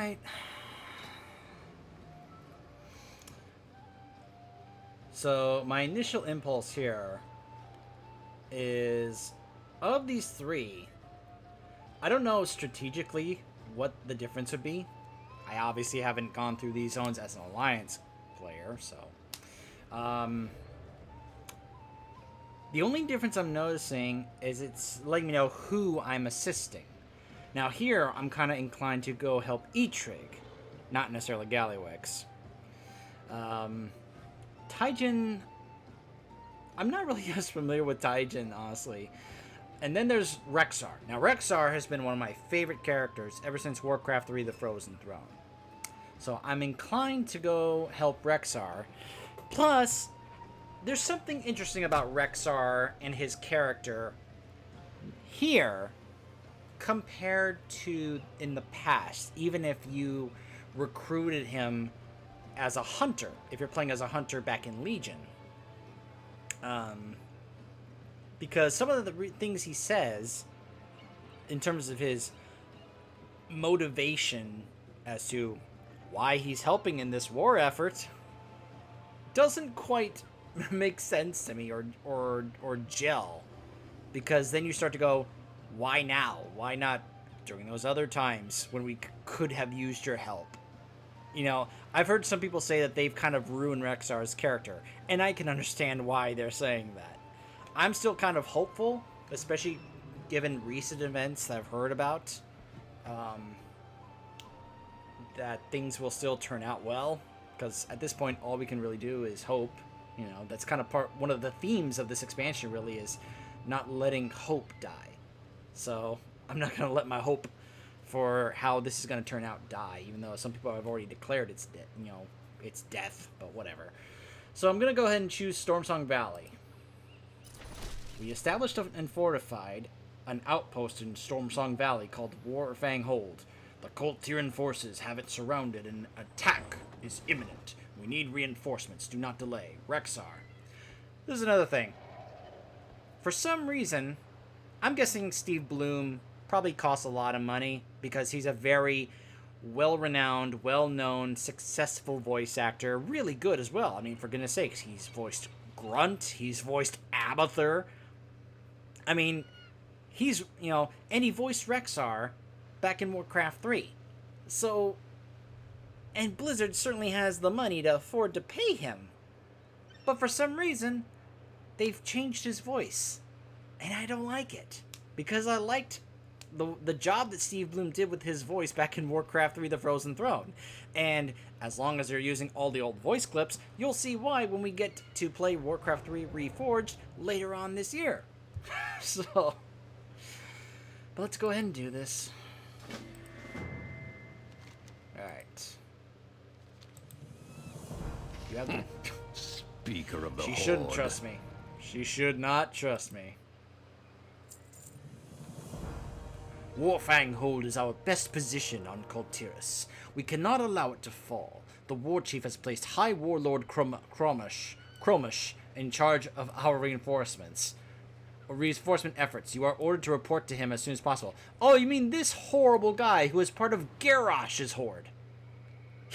Alright. So, my initial impulse here is, of these three, I don't know strategically what the difference would be. I obviously haven't gone through these zones as an Alliance player, so... the only difference I'm noticing is it's letting me know who I'm assisting. Now here, I'm kind of inclined to go help Eitrig, not necessarily Gallywix. Taijin... I'm not really as familiar with Taijin, honestly. And then there's Rexxar. Now, Rexxar has been one of my favorite characters ever since Warcraft 3: The Frozen Throne. So I'm inclined to go help Rexxar. Plus, there's something interesting about Rexxar and his character here compared to in the past, even if you recruited him as a hunter, if you're playing as a hunter back in Legion. Because some of the things he says, in terms of his motivation as to why he's helping in this war effort, doesn't quite make sense to me or gel. Because then you start to go, why now? Why not during those other times when we could have used your help? You know, I've heard some people say that they've kind of ruined Rexxar's character, and I can understand why they're saying that. I'm still kind of hopeful, especially given recent events that I've heard about, that things will still turn out well, because at this point, all we can really do is hope. You know, that's kind of one of the themes of this expansion, really, is not letting hope die. So, I'm not going to let my hope for how this is going to turn out die, even though some people have already declared it's it's death, but whatever. So I'm going to go ahead and choose Stormsong Valley. We established and fortified an outpost in Stormsong Valley called Warfang Hold. The Cult Tyran forces have it surrounded and attack is imminent. We need reinforcements. Do not delay. Rexxar. This is another thing. For some reason, I'm guessing Steve Blum probably costs a lot of money because he's a very well-renowned, well-known, successful voice actor. Really good as well. I mean, for goodness sakes, he's voiced Grunt. He's voiced Abathur. I mean, he's, and he voiced Rexxar back in Warcraft 3. So, and Blizzard certainly has the money to afford to pay him. But for some reason, they've changed his voice. And I don't like it. Because I liked the job that Steve Blum did with his voice back in Warcraft 3: The Frozen Throne. And as long as they're using all the old voice clips, you'll see why when we get to play Warcraft 3 Reforged later on this year. So, but let's go ahead and do this. Alright. You have the... Speaker of the She Horde. shouldn't trust me. She should not trust me. Warfang Hold is our best position on Kultiris. We cannot allow it to fall. The war chief has placed High Warlord Chromish in charge of our reinforcement efforts. You are ordered to report to him as soon as possible. Oh, you mean this horrible guy who is part of Garrosh's horde?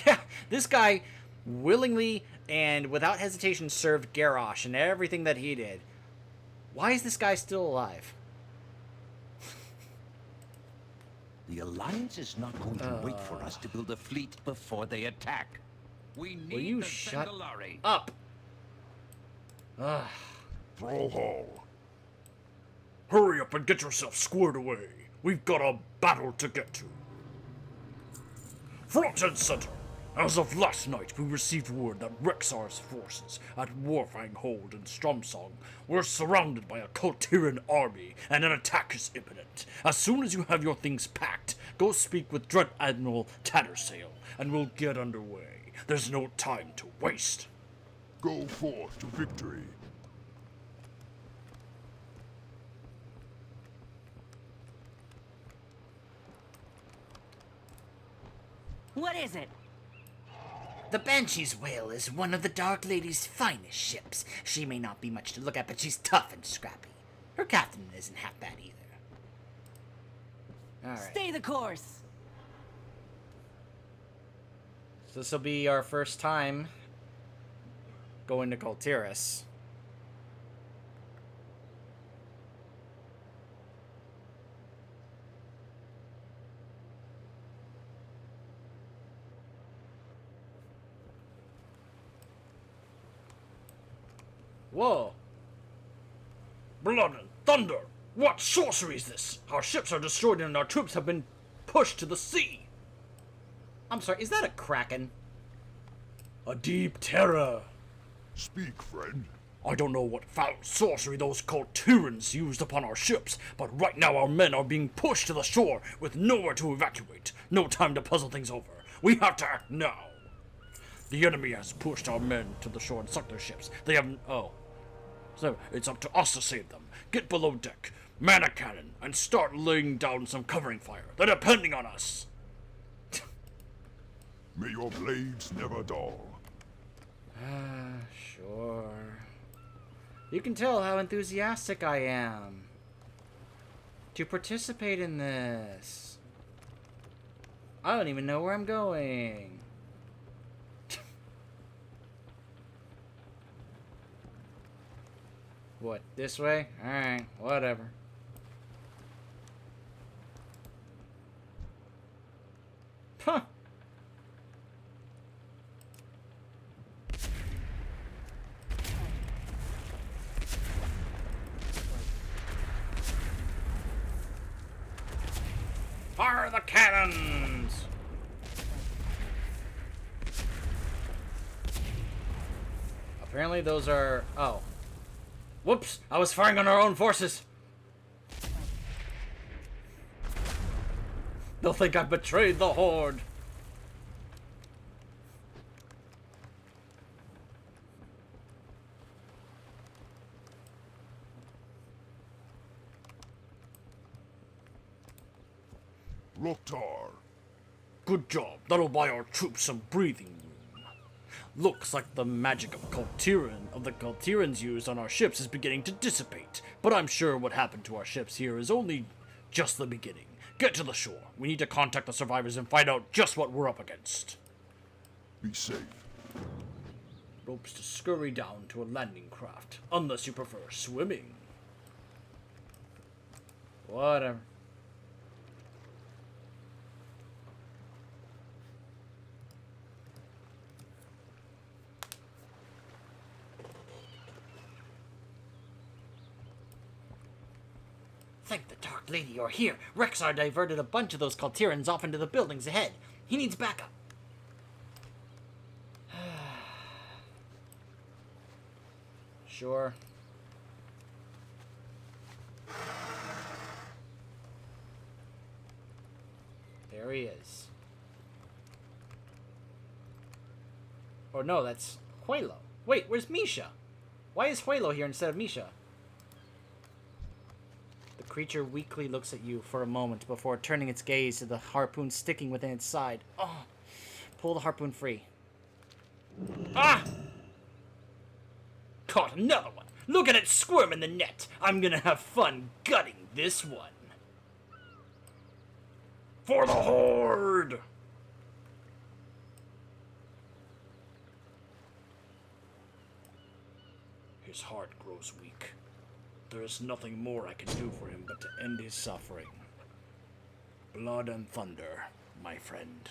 Yeah, this guy willingly and without hesitation served Garrosh and everything that he did. Why is this guy still alive? The Alliance is not going to wait for us to build a fleet before they attack. We need Will you the shut Bengalari. up? Ugh. Thrallhall. Hurry up and get yourself squared away. We've got a battle to get to. Front and center. As of last night, we received word that Rexxar's forces at Warfang Hold in Stromsong were surrounded by a Kultiran army, and an attack is imminent. As soon as you have your things packed, go speak with Dread Admiral Tattersail, and we'll get underway. There's no time to waste. Go forth to victory. What is it? The Banshee's Whale is one of the Dark Lady's finest ships. She may not be much to look at, but she's tough and scrappy. Her captain isn't half bad either. Alright. Stay the course. So this will be our first time going to Kultiris. Whoa. Blood and thunder! What sorcery is this? Our ships are destroyed and our troops have been pushed to the sea. I'm sorry, is that a kraken? A deep terror. Speak, friend. I don't know what foul sorcery those Kultirans used upon our ships, but right now our men are being pushed to the shore with nowhere to evacuate. No time to puzzle things over. We have to act now. The enemy has pushed our men to the shore and sunk their ships. They have... Oh. So it's up to us to save them. Get below deck, man a cannon, and start laying down some covering fire. They're depending on us. May your blades never dull. Sure. You can tell how enthusiastic I am to participate in this. I don't even know where I'm going. What, this way? Alright, whatever. Huh. Fire the cannons! Apparently those are... Oh. Whoops! I was firing on our own forces! They'll think I betrayed the Horde! Loktar. Good job. That'll buy our troops some breathing room. Looks like the magic of the Kultirans used on our ships is beginning to dissipate. But I'm sure what happened to our ships here is only just the beginning. Get to the shore. We need to contact the survivors and find out just what we're up against. Be safe. Ropes to scurry down to a landing craft, unless you prefer swimming. Whatever. Thank the Dark Lady you're here. Rexar diverted a bunch of those Kultirans off into the buildings ahead. He needs backup. Sure. There he is. Or no, that's Huelo. Wait, where's Misha? Why is Huelo here instead of Misha? The creature weakly looks at you for a moment before turning its gaze to the harpoon sticking within its side. Oh, pull the harpoon free. Ah! Caught another one. Look at it squirm in the net. I'm gonna have fun gutting this one. For the Horde! His heart grows weak. There is nothing more I can do for him but to end his suffering. Blood and thunder, my friend.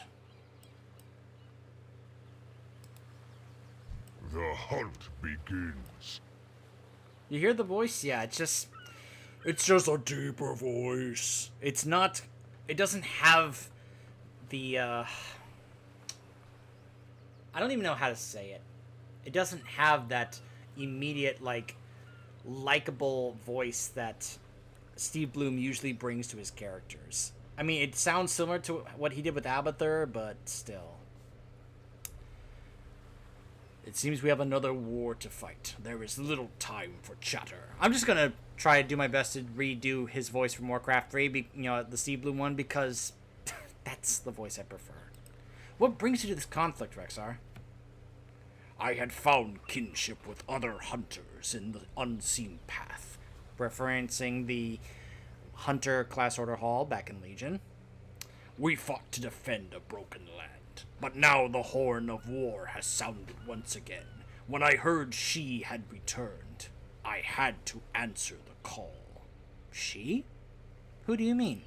The hunt begins. You hear the voice? Yeah, it's just a deeper voice. it's not, it doesn't have the, I don't even know how to say it. It doesn't have that immediate, like, likable voice that Steve Bloom usually brings to his characters. I mean, it sounds similar to what he did with Abathur, but still. It seems we have another war to fight. There is little time for chatter. I'm just gonna try to do my best to redo his voice from Warcraft 3, the Steve Bloom one, because that's the voice I prefer. What brings you to this conflict, Rexar? I had found kinship with other hunters in the unseen path. Referencing the Hunter Class Order Hall back in Legion. We fought to defend a broken land, but now the horn of war has sounded once again. When I heard she had returned, I had to answer the call. She? Who do you mean?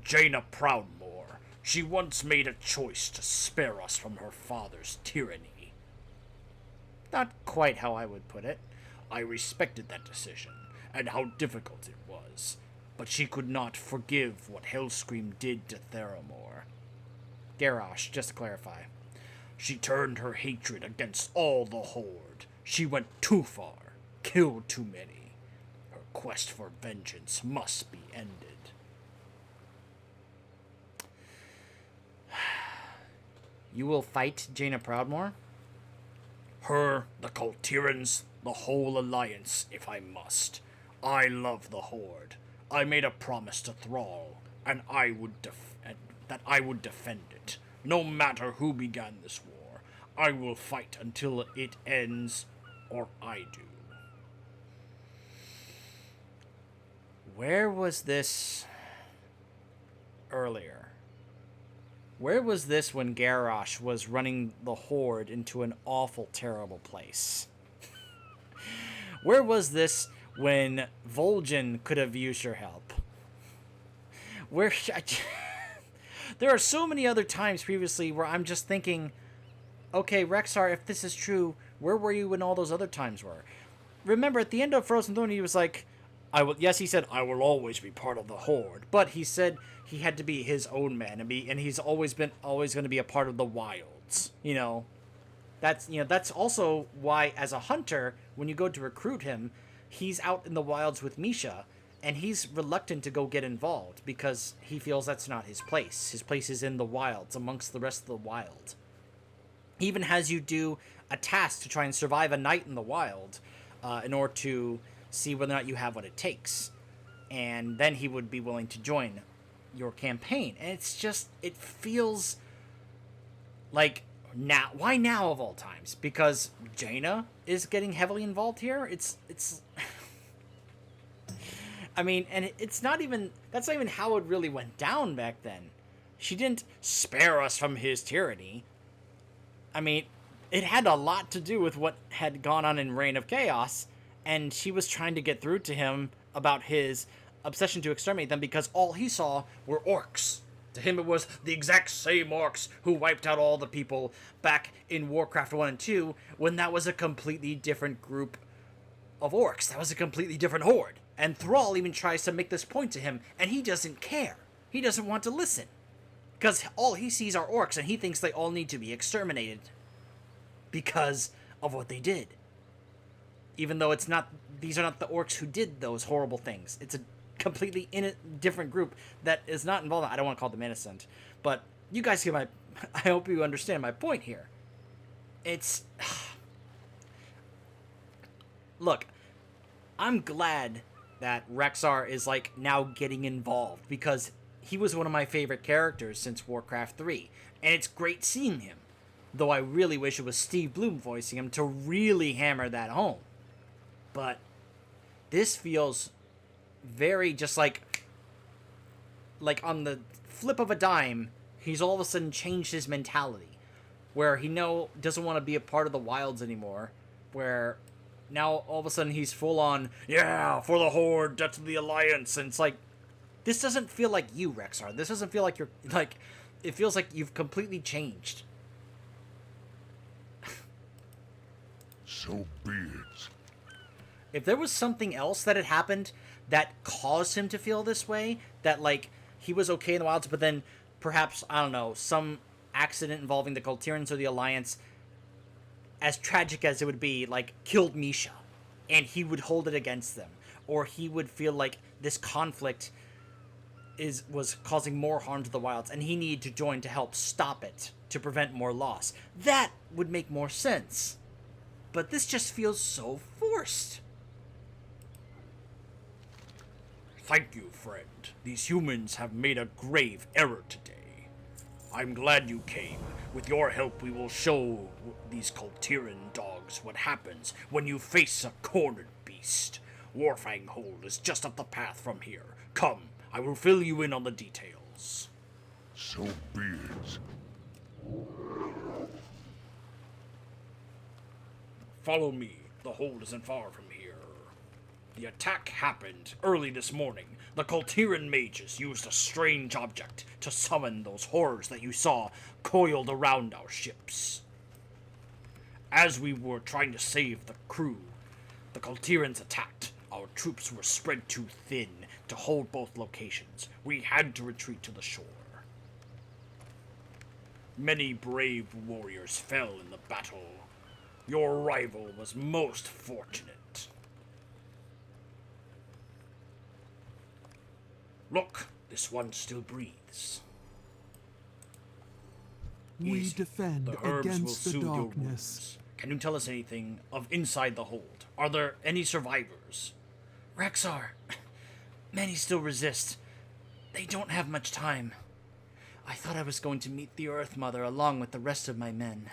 Jaina Proudmoore. She once made a choice to spare us from her father's tyranny. Not quite how I would put it. I respected that decision, and how difficult it was, but she could not forgive what Hellscream did to Theramore. Garrosh, just to clarify. She turned her hatred against all the Horde. She went too far, killed too many. Her quest for vengeance must be ended. You will fight Jaina Proudmoore? Her, the Kultirans, the whole Alliance, if I must. I love the Horde. I made a promise to Thrall, and I would defend it, no matter who began this war. I will fight until it ends, or I do. Where was this earlier? Where was this when Garrosh was running the Horde into an awful, terrible place? Where was this when Vol'jin could have used your help? Where... There are so many other times previously where I'm just thinking, okay, Rexxar, if this is true, where were you when all those other times were? Remember, at the end of Frozen Throne, he was like, yes, he said, I will always be part of the Horde. But he said he had to be his own man, and he's always going to be a part of the Wilds. That's also why, as a hunter, when you go to recruit him, he's out in the wilds with Misha, and he's reluctant to go get involved because he feels that's not his place. His place is in the wilds, amongst the rest of the wild. He even has you do a task to try and survive a night in the wild in order to see whether or not you have what it takes. And then he would be willing to join your campaign. And it's just, it feels like, now, why now of all times? Because Jaina is getting heavily involved here? It's I mean, and it's not even, that's not even how it really went down back then. She didn't spare us from his tyranny. I mean, it had a lot to do with what had gone on in Reign of Chaos, and she was trying to get through to him about his obsession to exterminate them because all he saw were orcs. To him, it was the exact same orcs who wiped out all the people back in Warcraft 1 and 2 when that was a completely different group of orcs. That was a completely different horde. And Thrall even tries to make this point to him, and he doesn't care. He doesn't want to listen. Because all he sees are orcs, and he thinks they all need to be exterminated because of what they did. Even though these are not the orcs who did those horrible things. It's a completely different group that is not involved. I don't want to call them innocent, but you guys get I hope you understand my point here. It's... Look, I'm glad that Rexxar is, now getting involved, because he was one of my favorite characters since Warcraft 3, and it's great seeing him. Though I really wish it was Steve Bloom voicing him to really hammer that home. But this feels very just like on the flip of a dime, he's all of a sudden changed his mentality, where he doesn't want to be a part of the wilds anymore, where now all of a sudden he's full on, yeah, for the Horde, death to the Alliance, and it's like, this doesn't feel like you, Rexxar. This doesn't feel like you're, it feels like you've completely changed. So be it. If there was something else that had happened that caused him to feel this way, that, he was okay in the wilds, but then perhaps, I don't know, some accident involving the Kultirans or the Alliance, as tragic as it would be, killed Misha, and he would hold it against them, or he would feel like this conflict was causing more harm to the wilds, and he needed to join to help stop it, to prevent more loss. That would make more sense. But this just feels so forced. Thank you, friend. These humans have made a grave error today. I'm glad you came. With your help, we will show these Kultiran dogs what happens when you face a cornered beast. Warfang Hold is just up the path from here. Come, I will fill you in on the details. So be it. Follow me. The hold isn't far from here. The attack happened early this morning. The Kultiran mages used a strange object to summon those horrors that you saw coiled around our ships. As we were trying to save the crew, the Kultirans attacked. Our troops were spread too thin to hold both locations. We had to retreat to the shore. Many brave warriors fell in the battle. Your rival was most fortunate. Look, this one still breathes. We Easy. defend The herbs will against the soothe your darkness. wounds. Can you tell us anything of inside the hold? Are there any survivors? Rexar, many still resist. They don't have much time. I thought I was going to meet the Earth Mother along with the rest of my men.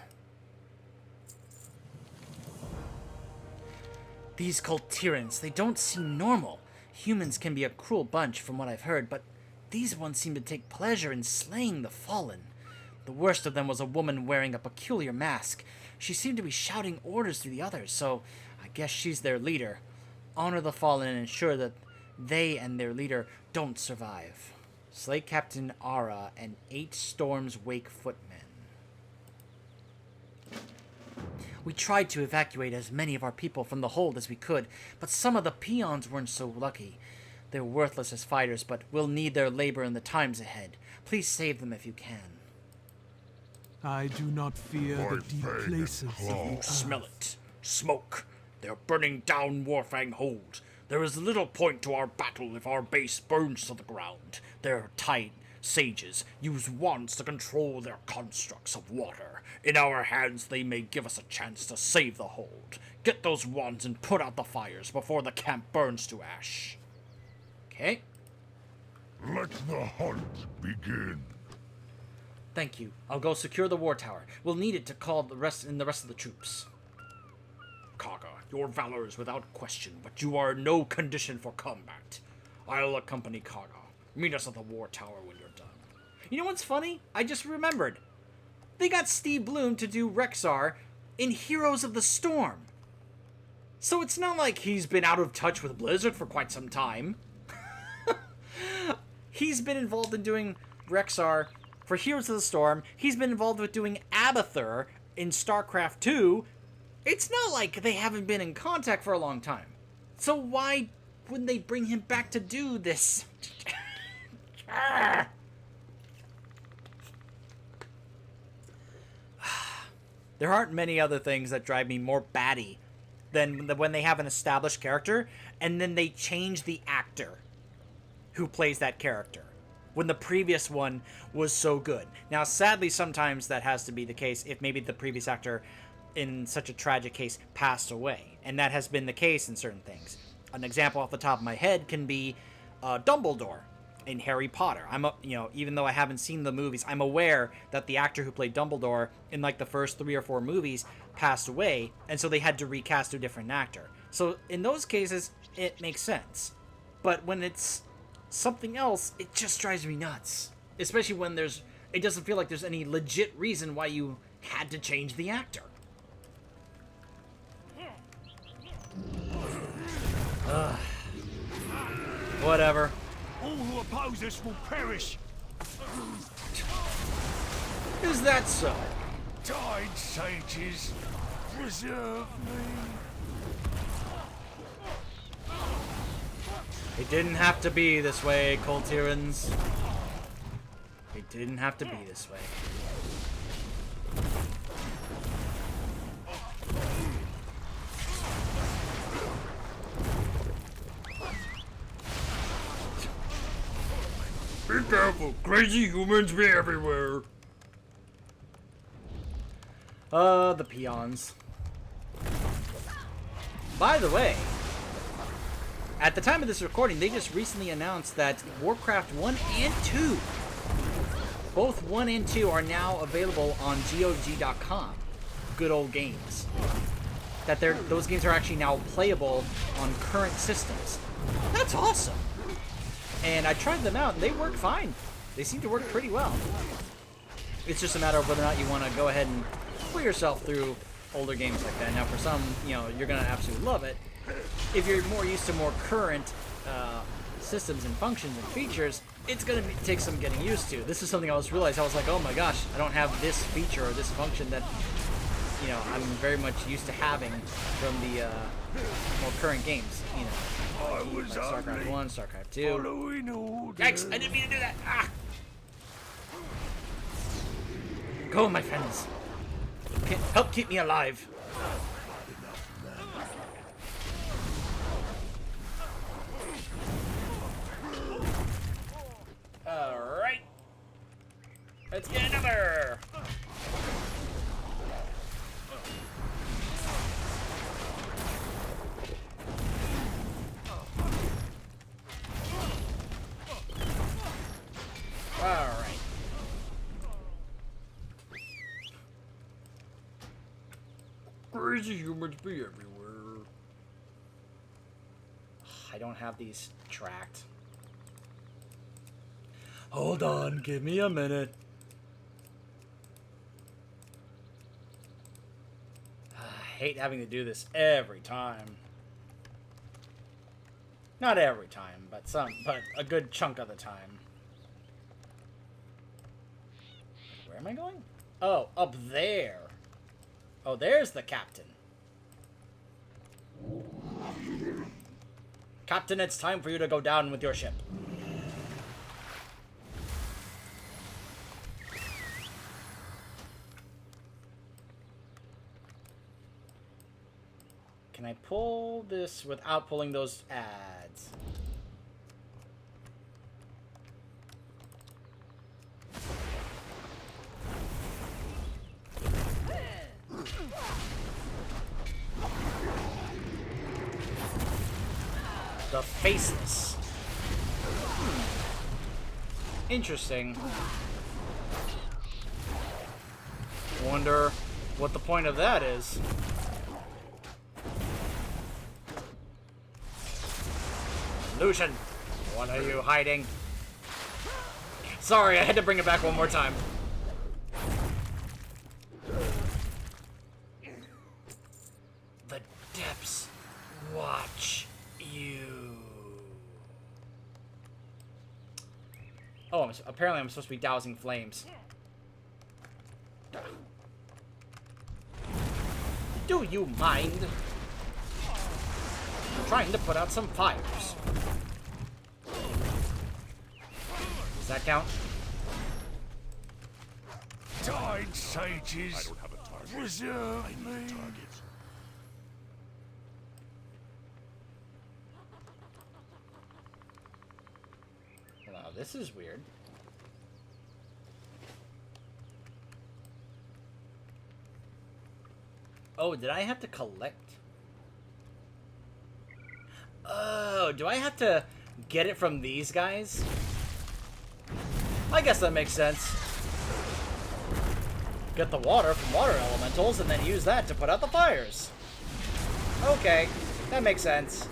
These Kultirans, they don't seem normal. Humans can be a cruel bunch from what I've heard, but these ones seem to take pleasure in slaying the fallen. The worst of them was a woman wearing a peculiar mask. She seemed to be shouting orders to the others, so I guess she's their leader. Honor the fallen and ensure that they and their leader don't survive. Slay Captain Ara and 8 Storm's Wake footmen. We tried to evacuate as many of our people from the hold as we could, but some of the peons weren't so lucky. They're worthless as fighters, but we'll need their labor in the times ahead. Please save them if you can. I do not fear My the deep fang places and of claw. the earth. Smell it. Smoke. They're burning down Warfang Hold. There is little point to our battle if our base burns to the ground. Their tight sages use wands to control their constructs of water. In our hands, they may give us a chance to save the hold. Get those wands and put out the fires before the camp burns to ash. Okay? Let the hunt begin. Thank you. I'll go secure the war tower. We'll need it to call the rest of the troops. Kaga, your valor is without question, but you are in no condition for combat. I'll accompany Kaga. Meet us at the war tower when you're done. You know what's funny? I just remembered. They got Steve Bloom to do Rexar in Heroes of the Storm. So it's not like he's been out of touch with Blizzard for quite some time. He's been involved in doing Rexar for Heroes of the Storm. He's been involved with doing Abathur in StarCraft 2. It's not like they haven't been in contact for a long time. So why wouldn't they bring him back to do this? There aren't many other things that drive me more batty than when they have an established character and then they change the actor who plays that character when the previous one was so good. Now, sadly, sometimes that has to be the case if maybe the previous actor in such a tragic case passed away, and that has been the case in certain things. An example off the top of my head can be Dumbledore in Harry Potter. Even though I haven't seen the movies, I'm aware that the actor who played Dumbledore in like the first 3 or 4 movies passed away, and so they had to recast a different actor. So in those cases, it makes sense. But when it's something else, it just drives me nuts. Especially when it doesn't feel like there's any legit reason why you had to change the actor. Whatever. All who oppose us will perish. Is that so? Died sages, preserve me. It didn't have to be this way, Kultirans. It didn't have to be this way. Be careful, crazy humans be everywhere. The peons. By the way, at the time of this recording, they just recently announced that Warcraft 1 and 2, both 1 and 2 are now available on GOG.com. Good old games. That those games are actually now playable on current systems. That's awesome. And I tried them out, and they work fine. they seem to work pretty well. It's just a matter of whether or not you want to go ahead and put yourself through older games like that. Now, for some, you know, you're going to absolutely love it. If you're more used to more current systems and functions and features, it's going to take some getting used to. This is something I was realized. I was like, oh my gosh, I don't have this feature or this function that, you know, I'm very much used to having from the more current games. You know, like StarCraft 1, StarCraft 2. Yikes! I didn't mean to do that. Ah! Go, my friends. Help keep me alive. Alright. Let's get another. Alright. Crazy humans be everywhere. I don't have these tracked. Hold on, give me a minute. I hate having to do this every time. Not every time, but a good chunk of the time. Where am I going? Oh, up there. Oh, there's the captain. Captain, it's time for you to go down with your ship. Can I pull this without pulling those ads? The Faceless. Interesting. Wonder what the point of that is. Lucian, what are you hiding? Sorry, I had to bring it back one more time. The depths watch you. Oh, apparently I'm supposed to be dousing flames. Do you mind? I'm trying to put out some fires. Does that count? Tide sages, preserve me. Wow, this is weird. Oh, did I have to collect? Oh, do I have to get it from these guys? I guess that makes sense. Get the water from water elementals and then use that to put out the fires. Okay, that makes sense.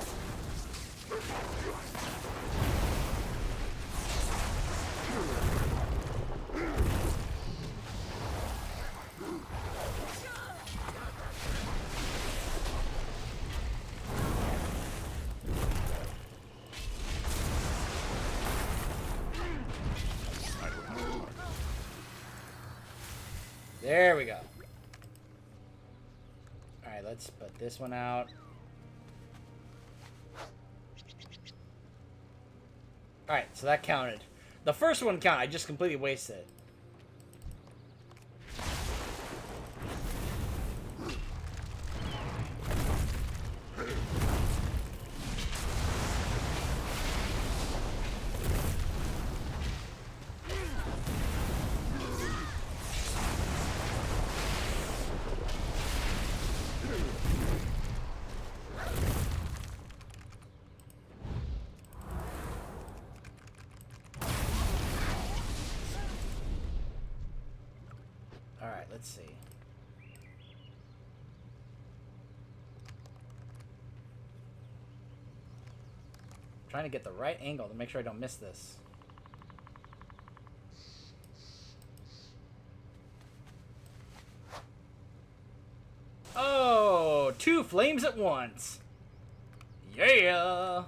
There we go. Alright, let's put this one out. Alright, so that counted. The first one counted, I just completely wasted it. Alright, let's see. Trying to get the right angle to make sure I don't miss this. 2 flames at once. Yeah.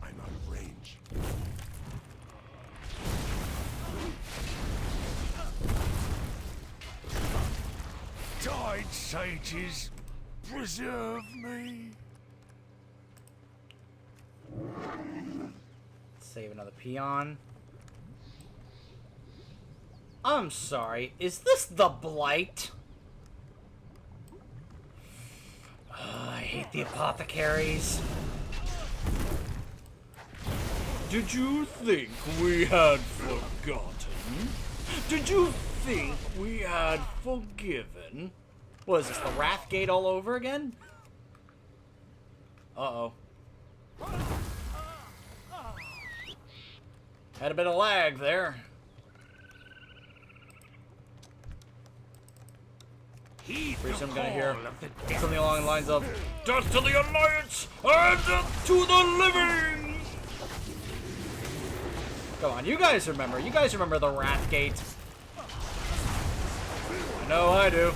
I'm out of range. Tide sages, preserve me. Save another peon. I'm sorry, is this the Blight? I hate the apothecaries. Did you think we had forgotten? Did you think we had forgiven? What is this, the Wrathgate all over again? Uh-oh. Had a bit of lag there. Pretty soon I'm gonna hear something along the lines of Death to the Alliance and death to the living! come on, you guys remember the Wrathgate. I know I do.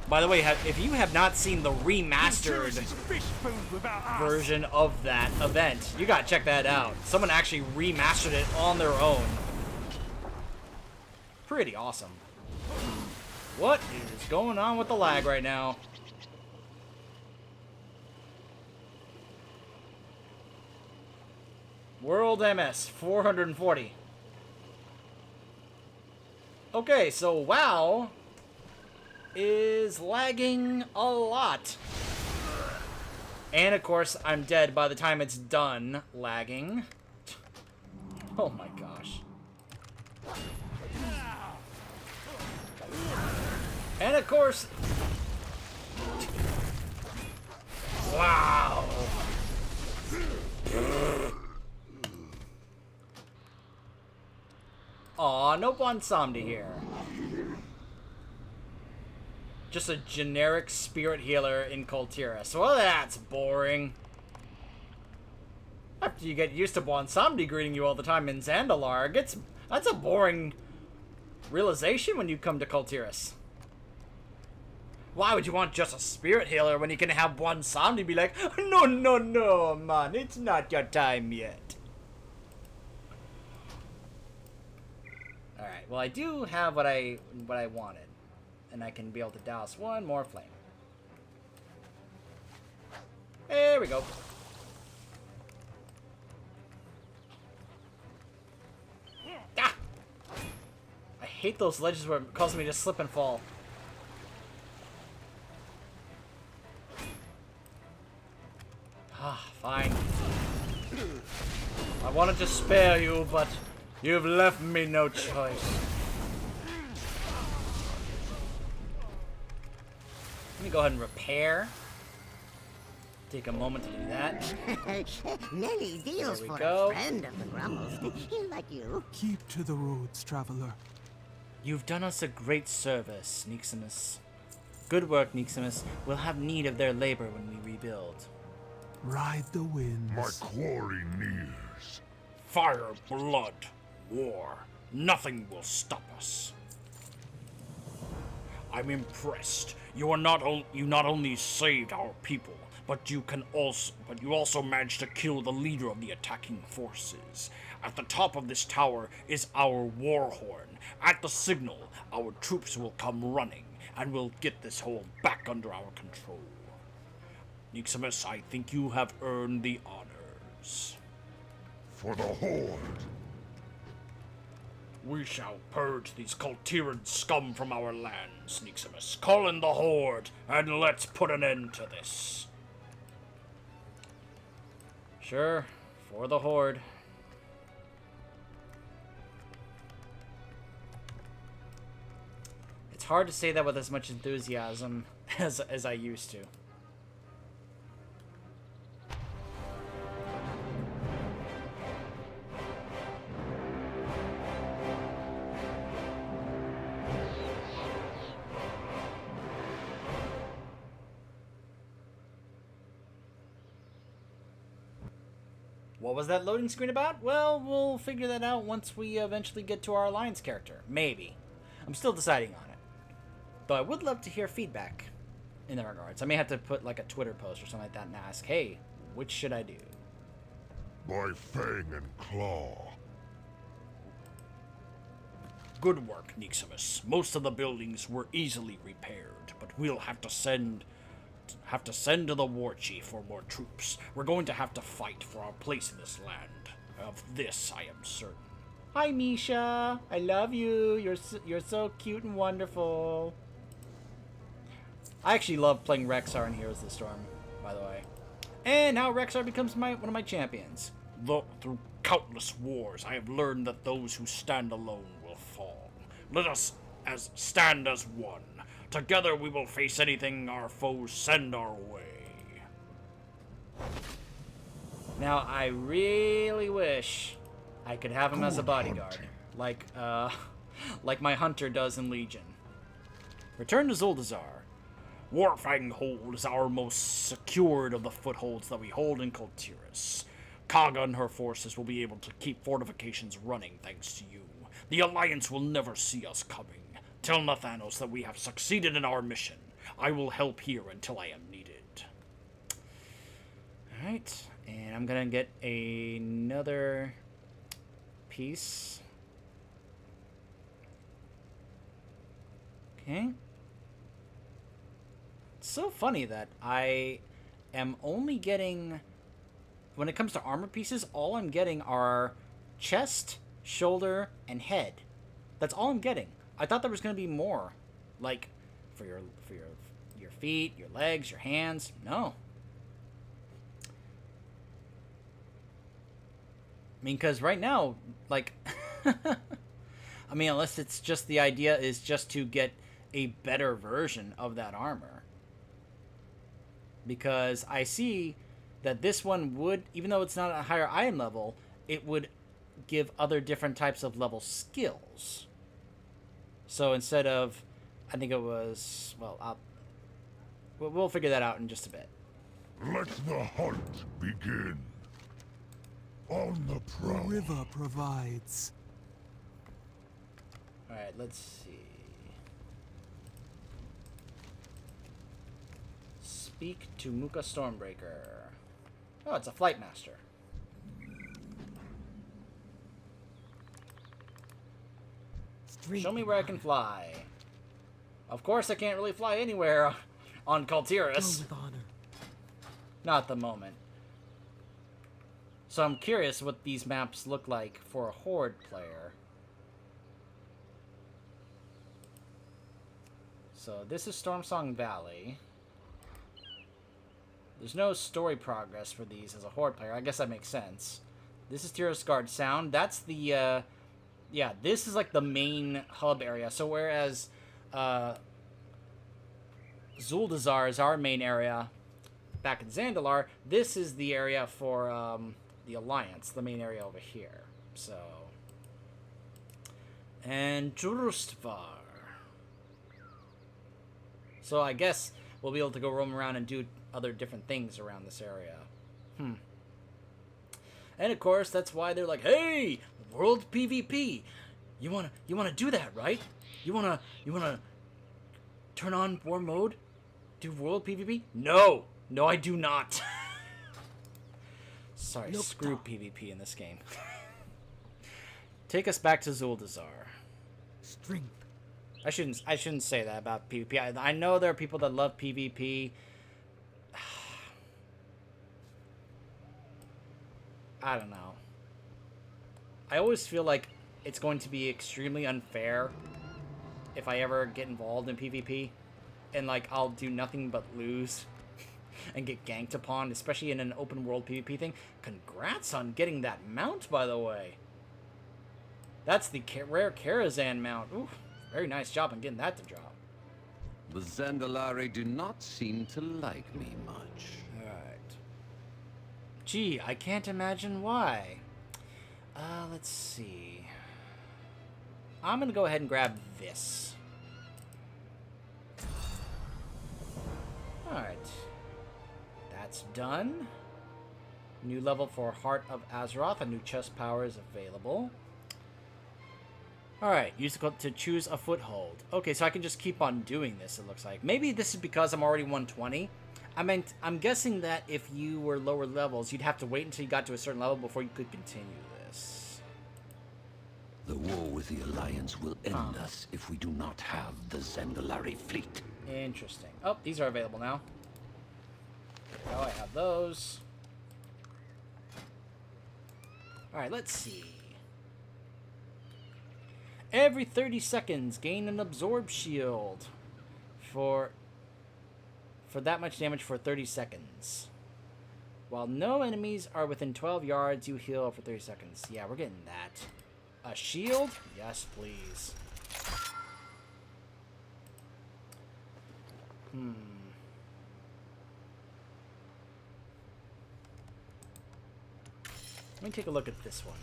By the way, if you have not seen the remastered version of that event, you gotta check that out. Someone actually remastered it on their own. Pretty awesome. What is going on with the lag right now? World MS 440. Okay, so WoW is lagging a lot. And of course, I'm dead by the time it's done lagging. Oh my gosh. And of course... wow. Aw, no Bonsomdi here. Just a generic spirit healer in Kultiris. Well, that's boring. After you get used to Bonsomdi greeting you all the time in Zandalar, that's a boring realization when you come to Kultiris. Why would you want just a spirit healer when you can have Bonsomdi be like, no, no, no, man, it's not your time yet. Alright, well I do have what I wanted. And I can be able to douse one more flame. There we go. Ah! I hate those ledges where it causes me to slip and fall. Ah, fine. I wanted to spare you, but you've left me no choice. Let me go ahead and repair. Take a moment to do that. Many deals There we for go. a friend of the Grummels. Like you. Keep to the roads, traveler. You've done us a great service, Niximus. Good work, Niximus. We'll have need of their labor when we rebuild. Ride the winds. My quarry nears. Fire, blood, war. Nothing will stop us. I'm impressed. You not only saved our people, but you also managed to kill the leader of the attacking forces. At the top of this tower is our war horn. At the signal, our troops will come running, and we'll get this hold back under our control. Niximus, I think you have earned the honors. For the Horde. We shall purge these Kultiran scum from our lands, Niximus. Call in the Horde, and let's put an end to this. Sure, for the Horde. It's hard to say that with as much enthusiasm as I used to. What was that loading screen about? Well, we'll figure that out once we eventually get to our Alliance character. Maybe. I'm still deciding on it. Though I would love to hear feedback in that regards. I may have to put like a Twitter post or something like that and ask, hey, which should I do? By fang and claw. Good work, Niximus. Most of the buildings were easily repaired, but we'll have to send to the war chief for more troops. We're going to have to fight for our place in this land. Of this, I am certain. Hi, Misha. I love you. You're so cute and wonderful. I actually love playing Rexar in Heroes of the Storm, by the way. And now Rexar becomes one of my champions. Through countless wars, I have learned that those who stand alone will fall. Let us stand as one. Together we will face anything our foes send our way. Now, I really wish I could have him as a bodyguard, like my hunter does in Legion. Return to Zuldazar. Warfang Hold is our most secured of the footholds that we hold in Kultiris. Kaga and her forces will be able to keep fortifications running thanks to you. The Alliance will never see us coming. Tell Nathanos that we have succeeded in our mission. I will help here until I am needed. Alright, and I'm gonna get another piece. Okay. It's so funny that I am only getting, when it comes to armor pieces, all I'm getting are chest, shoulder, and head. That's all I'm getting. I thought there was going to be more, like for your feet, your legs, your hands. No. I mean, because right now, like, I mean, unless it's just the idea is just to get a better version of that armor. Because I see that this one would, even though it's not a higher item level, it would give other different types of level skills. So instead of, I think it was, well, we'll figure that out in just a bit. Let the hunt begin. On the The prowl. river provides. Alright, let's see. Speak to Muka Stormbreaker. Oh, it's a flight master. Show me where I can fly. Of course, I can't really fly anywhere on Kultiris. With honor. Not at the moment. So I'm curious what these maps look like for a Horde player. So this is Stormsong Valley. There's no story progress for these as a Horde player. I guess that makes sense. This is Tirasgard Sound. That's the, yeah, this is like the main hub area. So whereas Zuldazar is our main area back in Zandalar, this is the area for the Alliance, the main area over here. So, and Jurustvar. So I guess we'll be able to go roam around and do other different things around this area. And of course, that's why they're like, "Hey, World PvP, you wanna do that, right? You wanna turn on war mode, do World PvP?" No, I do not. Sorry, screw PvP in this game. Take us back to Zuldazar. Strength. I shouldn't say that about PvP. I know there are people that love PvP. I don't know. I always feel like it's going to be extremely unfair if I ever get involved in PvP. And, like, I'll do nothing but lose and get ganked upon, especially in an open world PvP thing. Congrats on getting that mount, by the way. That's the rare Jak'razet mount. Ooh, very nice job on getting that to drop. The Zandalari do not seem to like me much. Alright. Gee, I can't imagine why. Let's see. I'm gonna go ahead and grab this. Alright. That's done. New level for Heart of Azeroth. A new chest power is available. Alright, use the to choose a foothold. Okay, so I can just keep on doing this, it looks like. Maybe this is because I'm already 120. I'm guessing that if you were lower levels, you'd have to wait until you got to a certain level before you could continue this. The war with the Alliance will end us if we do not have the Zandalari fleet. Interesting. Oh, these are available now. Oh, I have those. Alright, let's see. Every 30 seconds, gain an absorb shield for that much damage for 30 seconds. While no enemies are within 12 yards, you heal for 30 seconds. Yeah, we're getting that. A shield? Yes, please. Let me take a look at this one.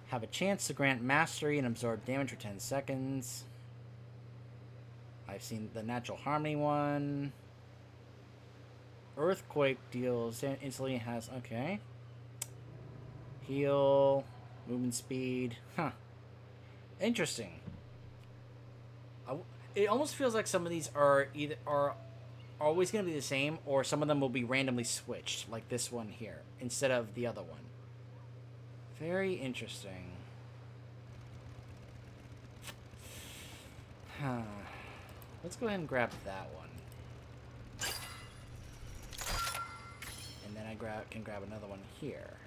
Have a chance to grant mastery and absorb damage for 10 seconds. I've seen the natural harmony one. Earthquake deals instantly has... Okay. Heal. Movement speed. Huh. Interesting. It almost feels like some of these are always going to be the same, or some of them will be randomly switched, like this one here, instead of the other one. Very interesting. Huh. Let's go ahead and grab that one. And then I can grab another one here.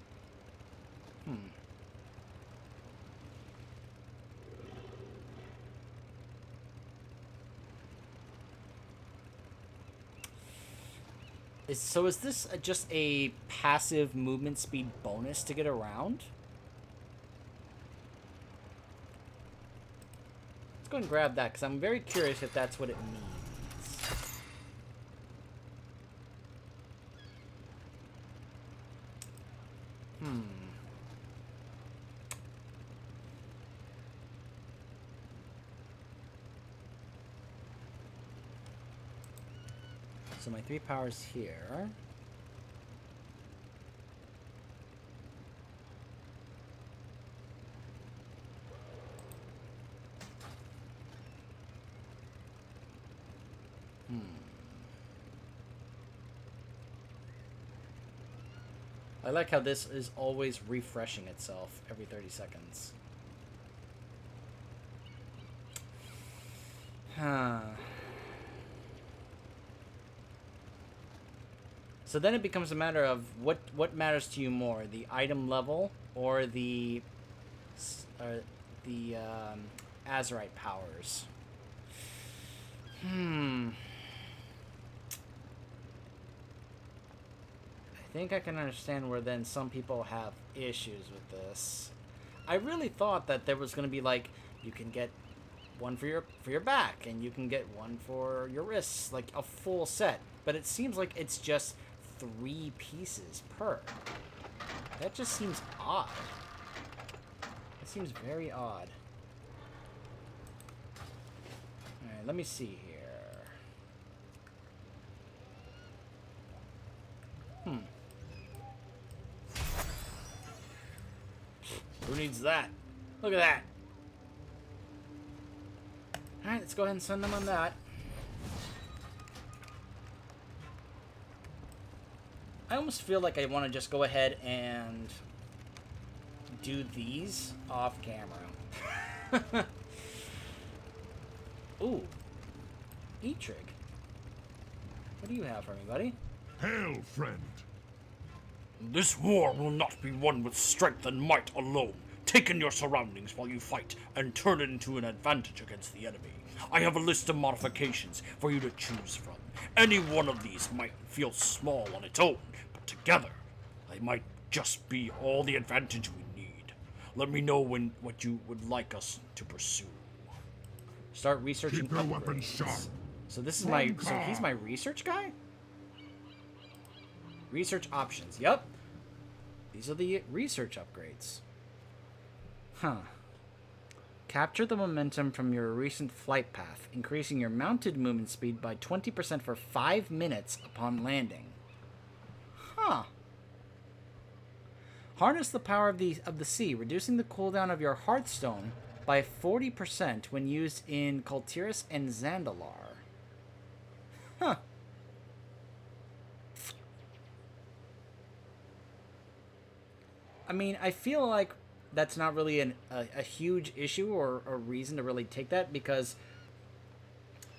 So is this just a passive movement speed bonus to get around? Let's go and grab that, because I'm very curious if that's what it means. So my 3 powers here. I like how this is always refreshing itself every 30 seconds. So then it becomes a matter of what matters to you more, the item level or the Azerite powers. I think I can understand where then some people have issues with this. I really thought that there was going to be like, you can get one for your back and you can get one for your wrists, like a full set. But it seems like it's just 3 pieces per. That just seems odd. It seems very odd. Alright, let me see here. Who needs that? Look at that. Alright, let's go ahead and send them on that. I almost feel like I want to just go ahead and do these off camera. Ooh. Eitrig. What do you have for me, buddy? Hail, friend. This war will not be won with strength and might alone. Take in your surroundings while you fight, and turn it into an advantage against the enemy. I have a list of modifications for you to choose from. Any one of these might feel small on its own, but together, they might just be all the advantage we need. Let me know what you would like us to pursue. Start researching Keep your weapons upgrades. sharp. So this is my... So he's my research guy? Research options. Yep. These are the research upgrades. Huh. Capture the momentum from your recent flight path, increasing your mounted movement speed by 20% for 5 minutes upon landing. Huh. Harness the power of the sea, reducing the cooldown of your Hearthstone by 40% when used in Kultiris and Zandalar. Huh. I mean, I feel like that's not really a huge issue or a reason to really take that, because,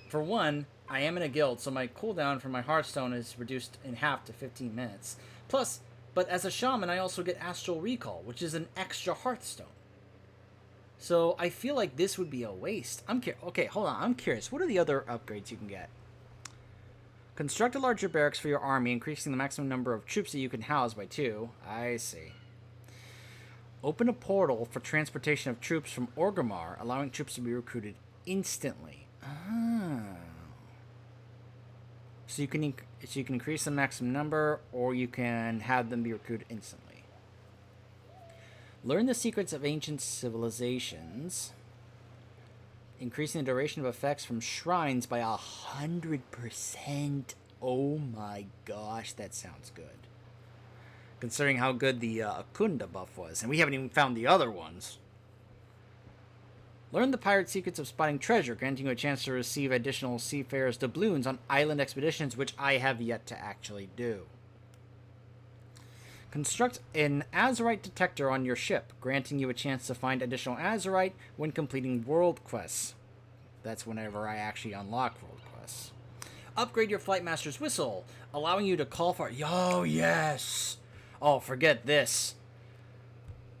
for one, I am in a guild, so my cooldown for my Hearthstone is reduced in half to 15 minutes. Plus, but as a shaman, I also get Astral Recall, which is an extra Hearthstone. So I feel like this would be a waste. Okay, hold on. I'm curious. What are the other upgrades you can get? Construct a larger barracks for your army, increasing the maximum number of troops that you can house by 2. I see. Open a portal for transportation of troops from Orgrimmar, allowing troops to be recruited instantly. Oh. So you can increase the maximum number, or you can have them be recruited instantly. Learn the secrets of ancient civilizations, increasing the duration of effects from shrines by 100%. Oh my gosh, that sounds good. Considering how good the Akunda buff was, and we haven't even found the other ones. Learn the pirate secrets of spotting treasure, granting you a chance to receive additional seafarers' doubloons on island expeditions, which I have yet to actually do. Construct an Azerite detector on your ship, granting you a chance to find additional Azerite when completing world quests. That's whenever I actually unlock world quests. Upgrade your Flight Master's whistle, allowing you to call for... Oh, yes! Oh, forget this.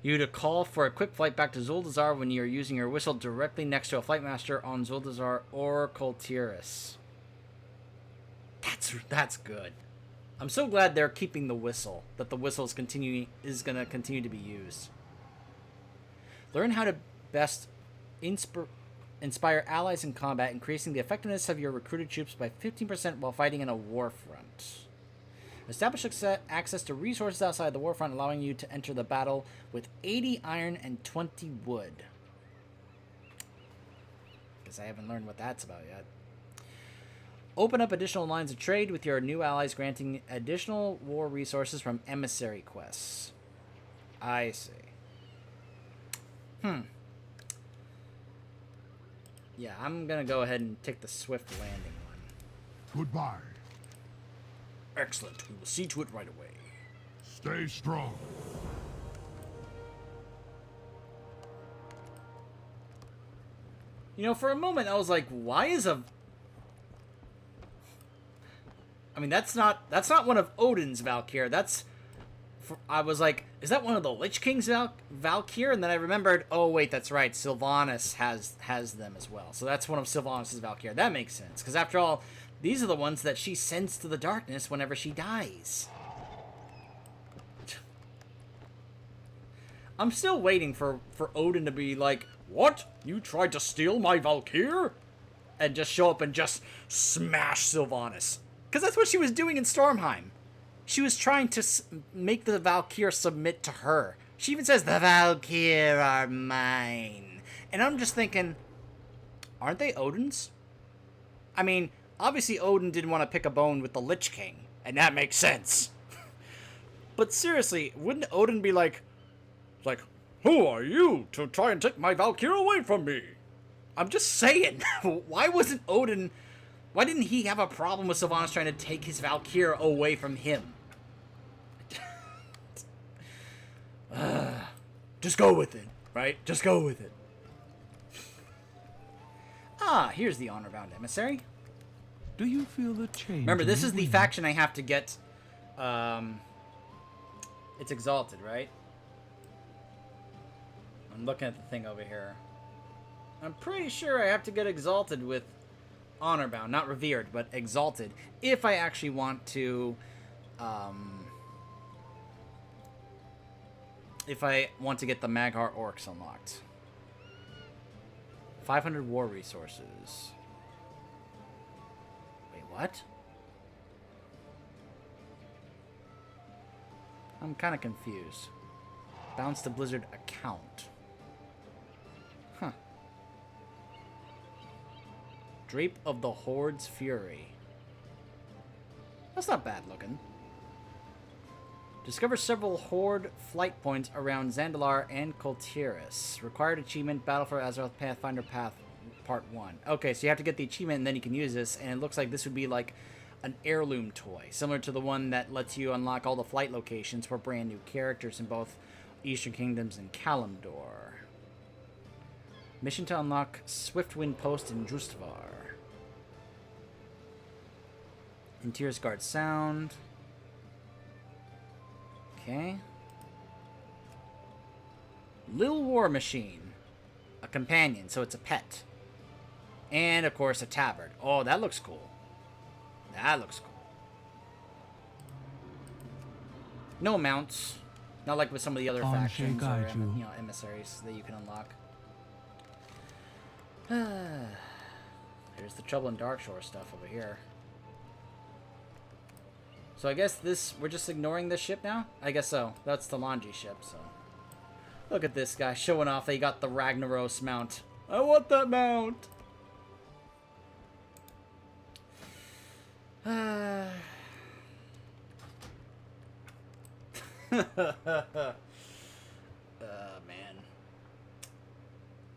You to call for a quick flight back to Zuldazar when you're using your whistle directly next to a Flight Master on Zuldazar or Kultiris. That's good. I'm so glad they're keeping the whistle, that the whistle is going to continue to be used. Learn how to best inspire allies in combat, increasing the effectiveness of your recruited troops by 15% while fighting in a war front. Establish access to resources outside the warfront, allowing you to enter the battle with 80 iron and 20 wood. Because I haven't learned what that's about yet. Open up additional lines of trade with your new allies, granting additional war resources from emissary quests. I see. Yeah, I'm going to go ahead and take the swift landing one. Goodbye. Excellent. We will see to it right away. Stay strong. You know, for a moment I was like, why is a... I mean, that's not one of Odin's Valkyr. I was like, is that one of the Lich King's Valkyr? And then I remembered, oh wait, that's right, Sylvanas has them as well. So that's one of Sylvanas' Valkyr. That makes sense, because after all, these are the ones that she sends to the darkness whenever she dies. I'm still waiting for Odin to be like, what? You tried to steal my Valkyr? And just show up and just smash Sylvanas. Because that's what she was doing in Stormheim. She was trying to make the Valkyr submit to her. She even says, the Valkyr are mine. And I'm just thinking, aren't they Odin's? I mean, obviously Odin didn't want to pick a bone with the Lich King, and that makes sense. But seriously, wouldn't Odin be like, who are you to try and take my Valkyr away from me? I'm just saying, why didn't he have a problem with Sylvanas trying to take his Valkyr away from him? Just go with it, right? Just go with it. Ah, here's the honor-bound emissary. Do you feel the change? Remember, this is the faction I have to get. It's exalted, right? I'm looking at the thing over here. I'm pretty sure I have to get exalted with honor-bound, not revered, but exalted, if I actually want to. If I want to get the Maghar Orcs unlocked. 500 war resources. Wait, what? I'm kind of confused. Bounce to Blizzard account. Huh. Drape of the Horde's Fury. That's not bad looking. Discover several Horde flight points around Zandalar and Kultiris. Required achievement, Battle for Azeroth Pathfinder Path, Part 1. Okay, so you have to get the achievement and then you can use this, and it looks like this would be like an heirloom toy, similar to the one that lets you unlock all the flight locations for brand new characters in both Eastern Kingdoms and Kalimdor. Mission to unlock Swiftwind Post in Drustvar. Interior's Guard Sound. Okay. Lil War Machine. A companion, so it's a pet. And, of course, a tabard. Oh, that looks cool. That looks cool. No mounts. Not like with some of the other factions or, emissaries that you can unlock. Here's the Trouble in Darkshore stuff over here. So I guess we're just ignoring this ship now? I guess so. That's the laundry ship, so. Look at this guy showing off that he got the Ragnaros mount. I want that mount! Man.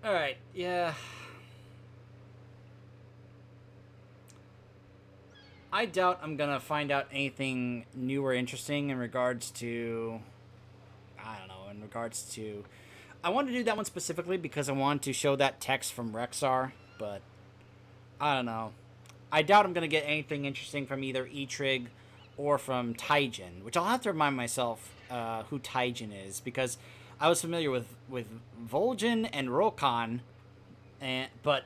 Alright, yeah. I doubt I'm gonna find out anything new or interesting in regards to... I don't know, in regards to... I wanted to do that one specifically because I wanted to show that text from Rexxar, but... I don't know. I doubt I'm gonna get anything interesting from either Eitrig or from Taijin, which I'll have to remind myself who Taijin is, because I was familiar with Vol'jin and Rokan, but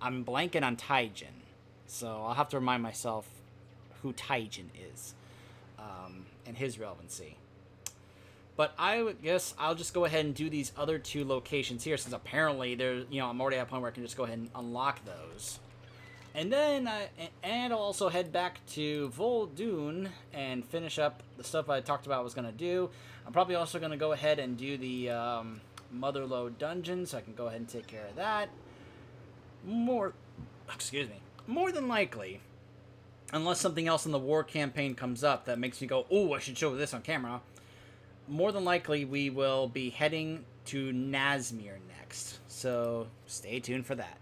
I'm blanking on Taijin. So I'll have to remind myself who Taijin is and his relevancy. But I guess I'll just go ahead and do these other two locations here, since apparently I'm already at a point where I can just go ahead and unlock those. And then I'll also head back to Vol'dun and finish up the stuff I talked about I was going to do. I'm probably also going to go ahead and do the Motherlode dungeon, so I can go ahead and take care of that. More than likely, unless something else in the war campaign comes up that makes me go, oh, I should show this on camera, more than likely we will be heading to Nazmir next. So stay tuned for that.